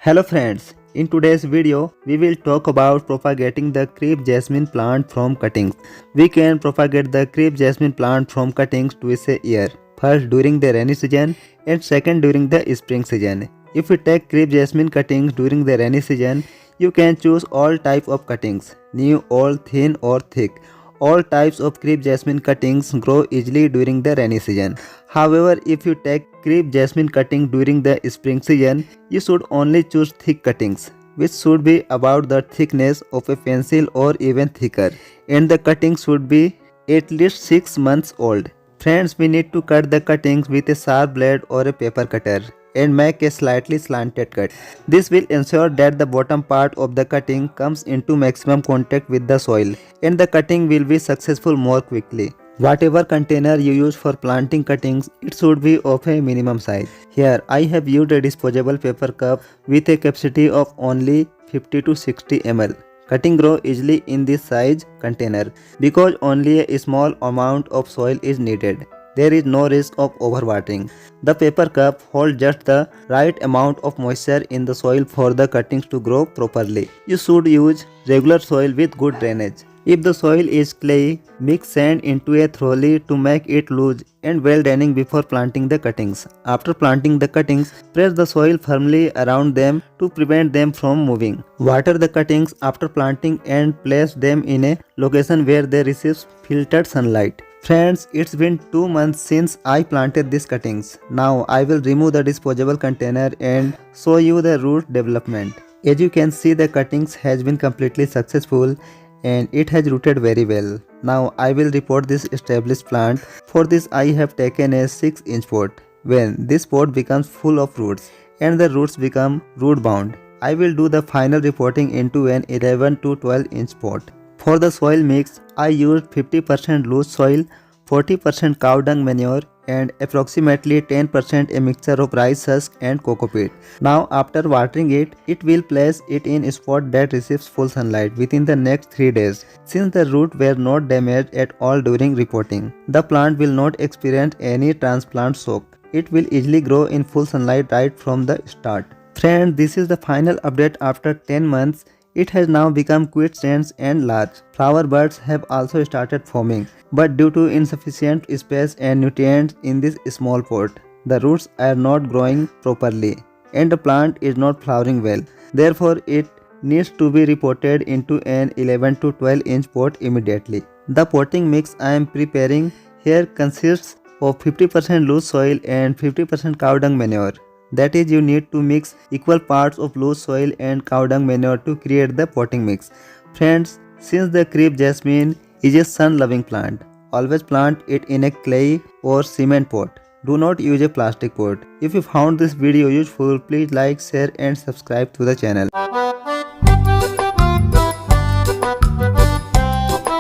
Hello friends, in today's video we will talk about propagating the crepe jasmine plant from cuttings. We can propagate the crepe jasmine plant from cuttings twice a year. First during the rainy season and second during the spring season. If you take crepe jasmine cuttings during the rainy season, you can choose all type of cuttings, new, old, thin or thick. All types of crepe jasmine cuttings grow easily during the rainy season. However, if you take crepe jasmine cutting during the spring season, you should only choose thick cuttings, which should be about the thickness of a pencil or even thicker, and the cutting should be at least 6 months old. Friends, we need to cut the cuttings with a sharp blade or a paper cutter and make a slightly slanted cut. This will ensure that the bottom part of the cutting comes into maximum contact with the soil and the cutting will be successful more quickly. Whatever container you use for planting cuttings, it should be of a minimum size. Here I have used a disposable paper cup with a capacity of only 50 to 60 ml. Cutting grow easily in this size container because only a small amount of soil is needed. There is no risk of overwatering. The paper cup holds just the right amount of moisture in the soil for the cuttings to grow properly. You should use regular soil with good drainage. If the soil is clayey, mix sand into a trolley to make it loose and well draining before planting the cuttings. After planting the cuttings, press the soil firmly around them to prevent them from moving. Water the cuttings after planting and place them in a location where they receive filtered sunlight. Friends, it's been 2 months since I planted these cuttings. Now I will remove the disposable container and show you the root development. As you can see, the cuttings has been completely successful and it has rooted very well. Now I will report this established plant. For this I have taken a 6-inch pot. When this pot becomes full of roots and the roots become root bound, I will do the final repotting into an 11 to 12-inch pot. For the soil mix, I used 50% loose soil, 40% cow dung manure and approximately 10% a mixture of rice husk and coco peat. Now after watering it, it will place it in a spot that receives full sunlight within the next 3 days. Since the roots were not damaged at all during repotting, the plant will not experience any transplant shock. It will easily grow in full sunlight right from the start. Friends, this is the final update after 10 months. It has now become quite dense and large. Flower buds have also started forming, but due to insufficient space and nutrients in this small pot, the roots are not growing properly and the plant is not flowering well. Therefore, it needs to be repotted into an 11 to 12-inch pot immediately. The potting mix I am preparing here consists of 50% loose soil and 50% cow dung manure. That is, you need to mix equal parts of loose soil and cow dung manure to create the potting mix. Friends, since the crepe jasmine is a sun-loving plant, always plant it in a clay or cement pot. Do not use a plastic pot. If you found this video useful, please like, share and subscribe to the channel.